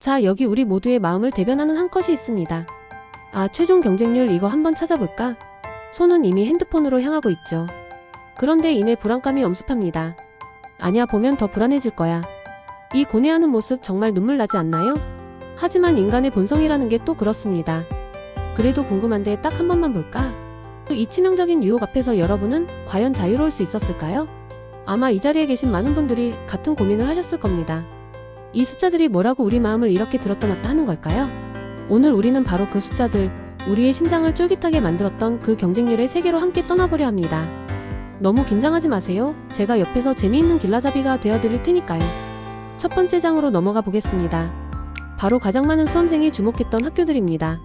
자, 여기 우리 모두의 마음을 대변하는 한 컷이 있습니다. 아, 최종 경쟁률 이거 한번 찾아볼까? 손은 이미 핸드폰으로 향하고 있죠. 그런데 이내 불안감이 엄습합니다. 아니야, 보면 더 불안해질 거야. 이 고뇌하는 모습 정말 눈물 나지 않나요? 하지만 인간의 본성이라는 게 또 그렇습니다. 그래도 궁금한데 딱 한 번만 볼까? 이 치명적인 유혹 앞에서 여러분은 과연 자유로울 수 있었을까요? 아마 이 자리에 계신 많은 분들이 같은 고민을 하셨을 겁니다. 이 숫자들이 뭐라고 우리 마음을 이렇게 들었다 놨다 하는 걸까요? 오늘 우리는 바로 그 숫자들, 우리의 심장을 쫄깃하게 만들었던 그 경쟁률의 세계로 함께 떠나보려 합니다. 너무 긴장하지 마세요. 제가 옆에서 재미있는 길라잡이가 되어드릴 테니까요. 첫 번째 장으로 넘어가 보겠습니다. 바로 가장 많은 수험생이 주목했던 학교들입니다.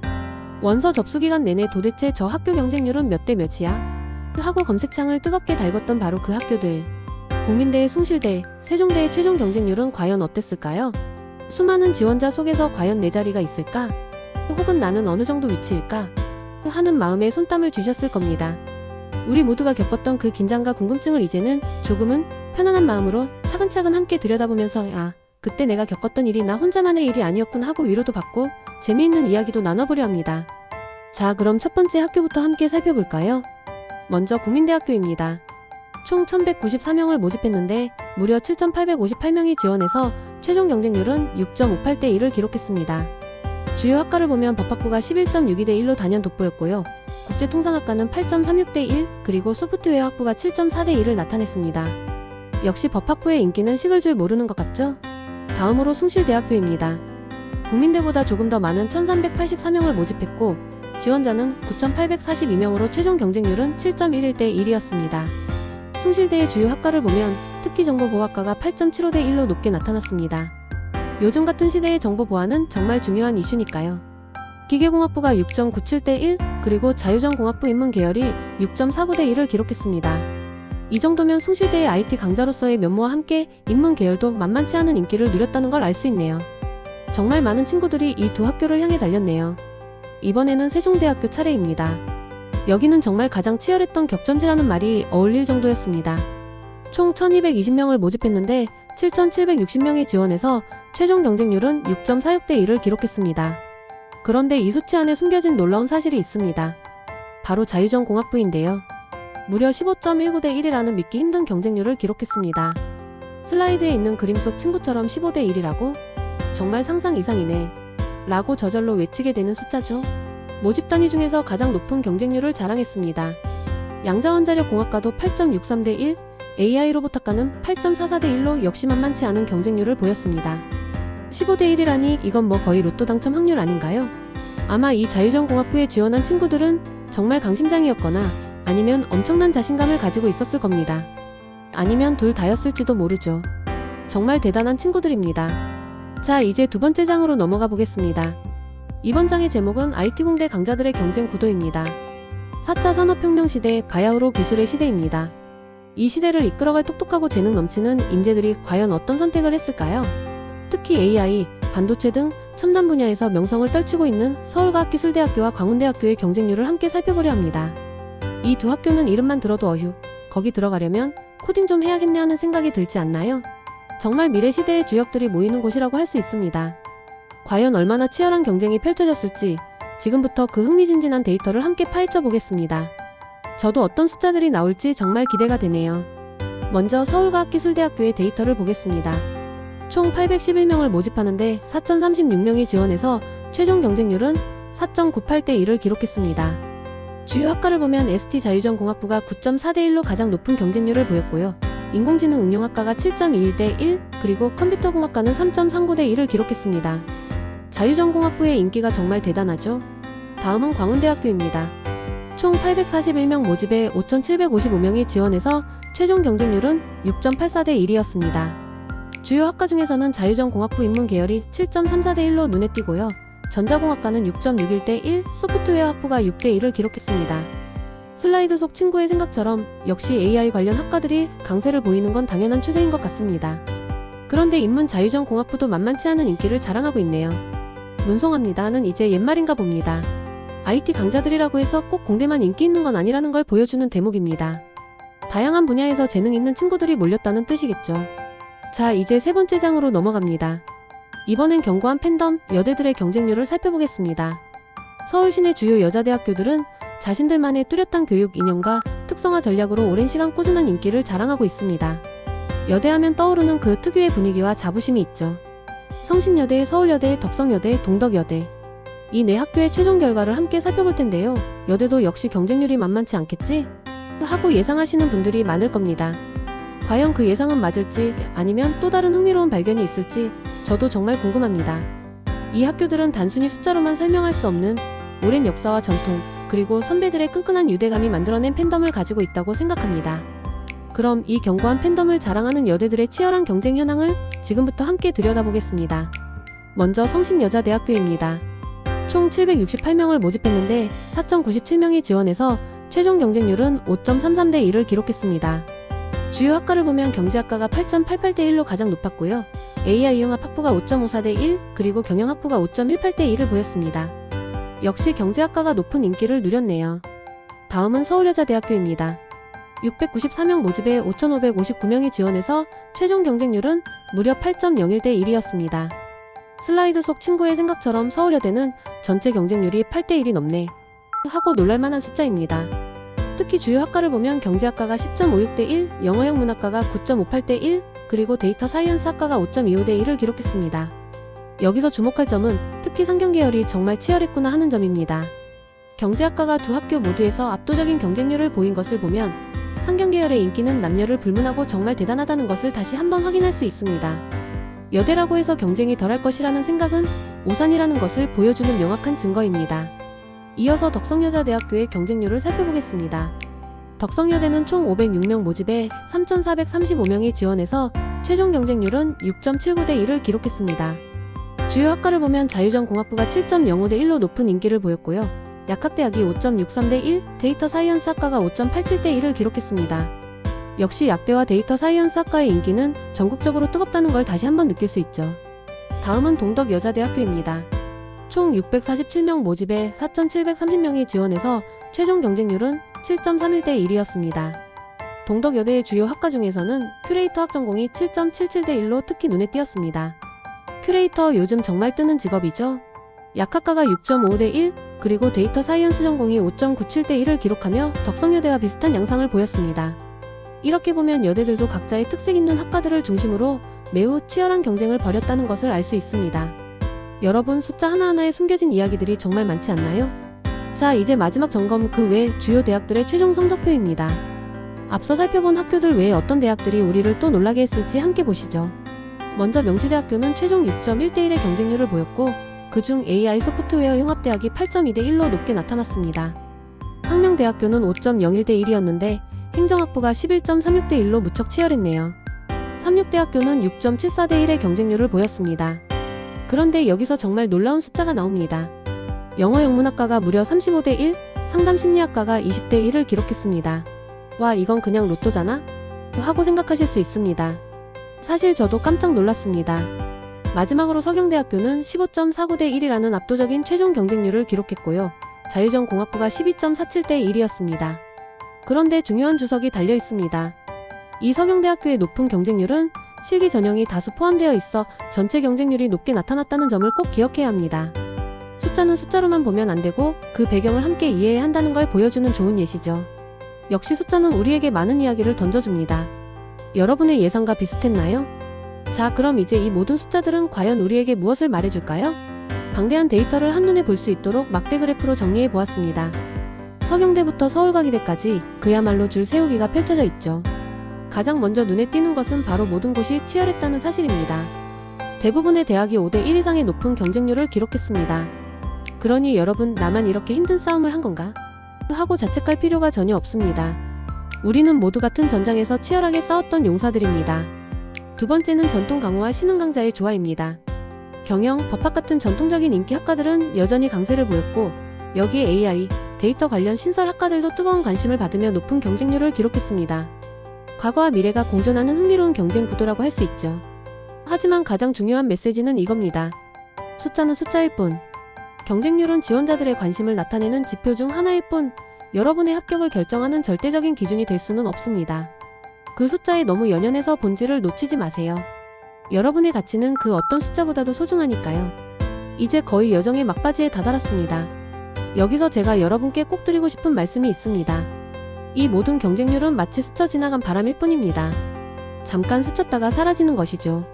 원서 접수 기간 내내 도대체 저 학교 경쟁률은 몇 대 몇이야? 하고 검색창을 뜨겁게 달궜던 바로 그 학교들. 국민대의 숭실대, 세종대의 최종 경쟁률은 과연 어땠을까요? 수많은 지원자 속에서 과연 내 자리가 있을까? 혹은 나는 어느 정도 위치일까? 하는 마음에 손땀을 쥐셨을 겁니다. 우리 모두가 겪었던 그 긴장과 궁금증을 이제는 조금은 편안한 마음으로 차근차근 함께 들여다보면서 아, 그때 내가 겪었던 일이 나 혼자만의 일이 아니었군 하고 위로도 받고 재미있는 이야기도 나눠보려 합니다. 자, 그럼 첫 번째 학교부터 함께 살펴볼까요? 먼저 국민대학교입니다. 총 1194명을 모집했는데 무려 7858명이 지원해서 최종 경쟁률은 6.58대 1을 기록했습니다. 주요 학과를 보면 법학부가 11.62대 1로 단연 돋보였고요. 국제통상학과는 8.36대 1, 그리고 소프트웨어 학부가 7.4대 1을 나타냈습니다. 역시 법학부의 인기는 식을 줄 모르는 것 같죠? 다음으로 숭실대학교입니다. 국민대보다 조금 더 많은 1384명을 모집했고 지원자는 9842명으로 최종 경쟁률은 7.11대 1이었습니다. 숭실대의 주요 학과를 보면 특히 정보보호학과가 8.75대 1로 높게 나타났습니다. 요즘 같은 시대의 정보 보안은 정말 중요한 이슈니까요. 기계공학부가 6.97대 1, 그리고 자유전공학부 인문계열이 6.49대 1을 기록했습니다. 이 정도면 숭실대의 IT 강자로서의 면모와 함께 인문계열도 만만치 않은 인기를 누렸다는 걸 알 수 있네요. 정말 많은 친구들이 이 두 학교를 향해 달렸네요. 이번에는 세종대학교 차례입니다. 여기는 정말 가장 치열했던 격전지라는 말이 어울릴 정도였습니다. 총 1220명을 모집했는데 7760명이 지원해서 최종 경쟁률은 6.46대 1을 기록했습니다. 그런데 이 수치 안에 숨겨진 놀라운 사실이 있습니다. 바로 자유전공학부인데요. 무려 15.19대 1이라는 믿기 힘든 경쟁률을 기록했습니다. 슬라이드에 있는 그림 속 친구처럼 15대 1이라고? 정말 상상 이상이네. 라고 저절로 외치게 되는 숫자죠. 모집 단위 중에서 가장 높은 경쟁률을 자랑했습니다. 양자원자력공학과도 8.63대 1, AI 로봇학과는 8.44대 1로 역시 만만치 않은 경쟁률을 보였습니다. 15대 1이라니 이건 뭐 거의 로또 당첨 확률 아닌가요? 아마 이 자유전공학부에 지원한 친구들은 정말 강심장이었거나 아니면 엄청난 자신감을 가지고 있었을 겁니다. 아니면 둘 다였을지도 모르죠. 정말 대단한 친구들입니다. 자, 이제 두 번째 장으로 넘어가 보겠습니다. 이번 장의 제목은 IT공대 강자들의 경쟁 구도입니다. 4차 산업혁명 시대 바야흐로 기술의 시대입니다. 이 시대를 이끌어갈 똑똑하고 재능 넘치는 인재들이 과연 어떤 선택을 했을까요? 특히 AI, 반도체 등 첨단 분야에서 명성을 떨치고 있는 서울과학기술대학교와 광운대학교의 경쟁률을 함께 살펴보려 합니다. 이 두 학교는 이름만 들어도 어휴, 거기 들어가려면 코딩 좀 해야겠네 하는 생각이 들지 않나요? 정말 미래 시대의 주역들이 모이는 곳이라고 할 수 있습니다. 과연 얼마나 치열한 경쟁이 펼쳐졌을지 지금부터 그 흥미진진한 데이터를 함께 파헤쳐 보겠습니다. 저도 어떤 숫자들이 나올지 정말 기대가 되네요. 먼저 서울과학기술대학교의 데이터를 보겠습니다. 총 811명을 모집하는데 4036명이 지원해서 최종 경쟁률은 4.98대 1을 기록했습니다. 주요 학과를 보면 ST자유전공학부가 9.4대 1로 가장 높은 경쟁률을 보였고요. 인공지능 응용학과가 7.21대 1, 그리고 컴퓨터공학과는 3.39대 1을 기록했습니다. 자유전공학부의 인기가 정말 대단하죠. 다음은 광운대학교입니다. 총 841명 모집에 5,755명이 지원해서 최종 경쟁률은 6.84대 1이었습니다. 주요 학과 중에서는 자유전공학부 인문계열이 7.34대 1로 눈에 띄고요. 전자공학과는 6.61대 1, 소프트웨어 학부가 6대 1을 기록했습니다. 슬라이드 속 친구의 생각처럼 역시 AI 관련 학과들이 강세를 보이는 건 당연한 추세인 것 같습니다. 그런데 인문 자유전공학부도 만만치 않은 인기를 자랑하고 있네요. 문송합니다는 이제 옛말인가 봅니다. IT 강자들이라고 해서 꼭 공대만 인기 있는 건 아니라는 걸 보여주는 대목입니다. 다양한 분야에서 재능 있는 친구들이 몰렸다는 뜻이겠죠. 자, 이제 세 번째 장으로 넘어갑니다. 이번엔 견고한 팬덤, 여대들의 경쟁률을 살펴보겠습니다. 서울 시내 주요 여자대학교들은 자신들만의 뚜렷한 교육 이념과 특성화 전략으로 오랜 시간 꾸준한 인기를 자랑하고 있습니다. 여대하면 떠오르는 그 특유의 분위기와 자부심이 있죠. 성신여대, 서울여대, 덕성여대, 동덕여대. 이 네 학교의 최종 결과를 함께 살펴볼 텐데요. 여대도 역시 경쟁률이 만만치 않겠지? 하고 예상하시는 분들이 많을 겁니다. 과연 그 예상은 맞을지 아니면 또 다른 흥미로운 발견이 있을지 저도 정말 궁금합니다. 이 학교들은 단순히 숫자로만 설명할 수 없는 오랜 역사와 전통, 그리고 선배들의 끈끈한 유대감이 만들어낸 팬덤을 가지고 있다고 생각합니다. 그럼 이 견고한 팬덤을 자랑하는 여대들의 치열한 경쟁 현황을 지금부터 함께 들여다보겠습니다. 먼저 성신여자대학교입니다. 총 768명을 모집했는데 4,097명이 지원해서 최종 경쟁률은 5.33대 1을 기록했습니다. 주요 학과를 보면 경제학과가 8.88대 1로 가장 높았고요. AI-융합 학부가 5.54대 1, 그리고 경영학부가 5.18대 1을 보였습니다. 역시 경제학과가 높은 인기를 누렸네요. 다음은 서울여자대학교입니다. 694명 모집에 5,559명이 지원해서 최종 경쟁률은 무려 8.01대 1이었습니다. 슬라이드 속 친구의 생각처럼 서울여대는 전체 경쟁률이 8대 1이 넘네 하고 놀랄만한 숫자입니다. 특히 주요 학과를 보면 경제학과가 10.56대 1, 영어영문학과가 9.58대 1, 그리고 데이터 사이언스 학과가 5.25대 1을 기록했습니다. 여기서 주목할 점은 특히 상경 계열이 정말 치열했구나 하는 점입니다. 경제학과가 두 학교 모두에서 압도적인 경쟁률을 보인 것을 보면 상경 계열의 인기는 남녀를 불문하고 정말 대단하다는 것을 다시 한번 확인할 수 있습니다. 여대라고 해서 경쟁이 덜할 것이라는 생각은 오산이라는 것을 보여주는 명확한 증거입니다. 이어서 덕성여자대학교의 경쟁률을 살펴보겠습니다. 덕성여대는 총 506명 모집에 3,435명이 지원해서 최종 경쟁률은 6.79대 1을 기록했습니다. 주요 학과를 보면 자유전공학부가 7.05대 1로 높은 인기를 보였고요. 약학대학이 5.63대 1, 데이터 사이언스 학과가 5.87대 1을 기록했습니다. 역시 약대와 데이터 사이언스 학과의 인기는 전국적으로 뜨겁다는 걸 다시 한번 느낄 수 있죠. 다음은 동덕여자대학교입니다. 총 647명 모집에 4,730명이 지원해서 최종 경쟁률은 7.31대 1이었습니다. 동덕여대의 주요 학과 중에서는 큐레이터 학 전공이 7.77대 1로 특히 눈에 띄었습니다. 큐레이터 요즘 정말 뜨는 직업이죠. 약학과가 6.55대 1, 그리고 데이터 사이언스 전공이 5.97대 1을 기록하며 덕성여대와 비슷한 양상을 보였습니다. 이렇게 보면 여대들도 각자의 특색 있는 학과들을 중심으로 매우 치열한 경쟁을 벌였다는 것을 알 수 있습니다. 여러분, 숫자 하나하나에 숨겨진 이야기들이 정말 많지 않나요? 자, 이제 마지막 점검, 그 외 주요 대학들의 최종 성적표입니다. 앞서 살펴본 학교들 외에 어떤 대학들이 우리를 또 놀라게 했을지 함께 보시죠. 먼저 명지대학교는 최종 6.1대 1의 경쟁률을 보였고, 그중 AI 소프트웨어 융합대학이 8.2대 1로 높게 나타났습니다. 상명대학교는 5.01대 1이었는데 행정학부가 11.36대 1로 무척 치열했네요. 삼육대학교는 6.74대 1의 경쟁률을 보였습니다. 그런데 여기서 정말 놀라운 숫자가 나옵니다. 영어영문학과가 무려 35대 1, 상담심리학과가 20대 1을 기록했습니다. 와, 이건 그냥 로또잖아? 하고 생각하실 수 있습니다. 사실 저도 깜짝 놀랐습니다. 마지막으로 서경대학교는 15.49대 1이라는 압도적인 최종 경쟁률을 기록했고요. 자유전공학부가 12.47대 1이었습니다. 그런데 중요한 주석이 달려 있습니다. 이 서경대학교의 높은 경쟁률은 실기 전형이 다수 포함되어 있어 전체 경쟁률이 높게 나타났다는 점을 꼭 기억해야 합니다. 숫자는 숫자로만 보면 안 되고 그 배경을 함께 이해해야 한다는 걸 보여주는 좋은 예시죠. 역시 숫자는 우리에게 많은 이야기를 던져줍니다. 여러분의 예상과 비슷했나요? 자, 그럼 이제 이 모든 숫자들은 과연 우리에게 무엇을 말해줄까요? 방대한 데이터를 한눈에 볼 수 있도록 막대 그래프로 정리해 보았습니다. 서경대부터 서울과기대까지 그야말로 줄 세우기가 펼쳐져 있죠. 가장 먼저 눈에 띄는 것은 바로 모든 곳이 치열했다는 사실입니다. 대부분의 대학이 5대 1 이상의 높은 경쟁률을 기록했습니다. 그러니 여러분, 나만 이렇게 힘든 싸움을 한 건가? 하고 자책할 필요가 전혀 없습니다. 우리는 모두 같은 전장에서 치열하게 싸웠던 용사들입니다. 두 번째는 전통 강호와 신흥 강자의 조화입니다. 경영, 법학 같은 전통적인 인기 학과들은 여전히 강세를 보였고, 여기에 AI, 데이터 관련 신설 학과들도 뜨거운 관심을 받으며 높은 경쟁률을 기록했습니다. 과거와 미래가 공존하는 흥미로운 경쟁 구도라고 할 수 있죠. 하지만 가장 중요한 메시지는 이겁니다. 숫자는 숫자일 뿐. 경쟁률은 지원자들의 관심을 나타내는 지표 중 하나일 뿐, 여러분의 합격을 결정하는 절대적인 기준이 될 수는 없습니다. 그 숫자에 너무 연연해서 본질을 놓치지 마세요. 여러분의 가치는 그 어떤 숫자보다도 소중하니까요. 이제 거의 여정의 막바지에 다다랐습니다. 여기서 제가 여러분께 꼭 드리고 싶은 말씀이 있습니다. 이 모든 경쟁률은 마치 스쳐 지나간 바람일 뿐입니다. 잠깐 스쳤다가 사라지는 것이죠.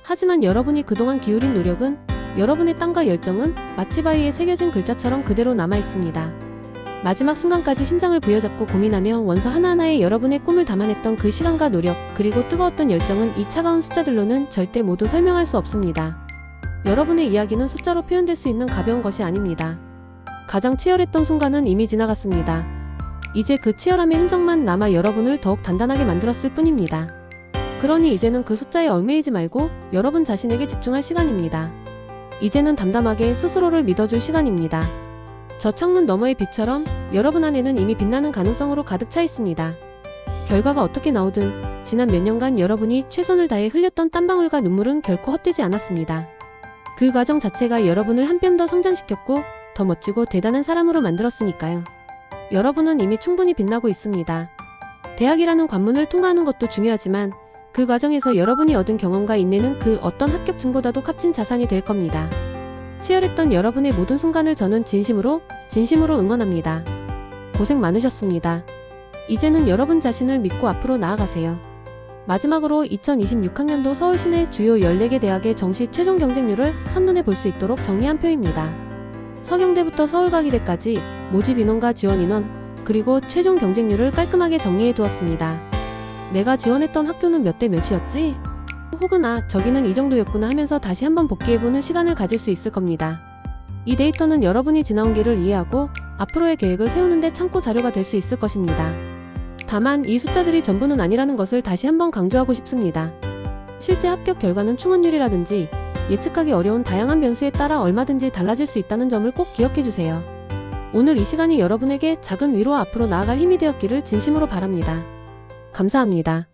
하지만 여러분이 그동안 기울인 노력은, 여러분의 땀과 열정은 마치 바위에 새겨진 글자처럼 그대로 남아 있습니다. 마지막 순간까지 심장을 부여잡고 고민하며 원서 하나하나에 여러분의 꿈을 담아냈던 그 시간과 노력, 그리고 뜨거웠던 열정은 이 차가운 숫자들로는 절대 모두 설명할 수 없습니다. 여러분의 이야기는 숫자로 표현될 수 있는 가벼운 것이 아닙니다. 가장 치열했던 순간은 이미 지나갔습니다. 이제 그 치열함의 흔적만 남아 여러분을 더욱 단단하게 만들었을 뿐입니다. 그러니 이제는 그 숫자에 얽매이지 말고 여러분 자신에게 집중할 시간입니다. 이제는 담담하게 스스로를 믿어줄 시간입니다. 저 창문 너머의 빛처럼 여러분 안에는 이미 빛나는 가능성으로 가득 차 있습니다. 결과가 어떻게 나오든 지난 몇 년간 여러분이 최선을 다해 흘렸던 땀방울과 눈물은 결코 헛되지 않았습니다. 그 과정 자체가 여러분을 한 뼘 더 성장시켰고 더 멋지고 대단한 사람으로 만들었으니까요. 여러분은 이미 충분히 빛나고 있습니다. 대학이라는 관문을 통과하는 것도 중요하지만 그 과정에서 여러분이 얻은 경험과 인내는 그 어떤 합격증보다도 값진 자산이 될 겁니다. 치열했던 여러분의 모든 순간을 저는 진심으로 응원합니다. 고생 많으셨습니다. 이제는 여러분 자신을 믿고 앞으로 나아가세요. 마지막으로 2026학년도 서울시내 주요 14개 대학의 정시 최종 경쟁률을 한눈에 볼 수 있도록 정리한 표입니다. 서경대부터 서울과기대까지 모집 인원과 지원 인원, 그리고 최종 경쟁률을 깔끔하게 정리해 두었습니다. 내가 지원했던 학교는 몇 대 몇이었지? 혹은 저기는 이 정도였구나 하면서 다시 한번 복귀해보는 시간을 가질 수 있을 겁니다. 이 데이터는 여러분이 지나온 길을 이해하고 앞으로의 계획을 세우는데 참고 자료가 될 수 있을 것입니다. 다만 이 숫자들이 전부는 아니라는 것을 다시 한번 강조하고 싶습니다. 실제 합격 결과는 충원율이라든지 예측하기 어려운 다양한 변수에 따라 얼마든지 달라질 수 있다는 점을 꼭 기억해주세요. 오늘 이 시간이 여러분에게 작은 위로와 앞으로 나아갈 힘이 되었기를 진심으로 바랍니다. 감사합니다.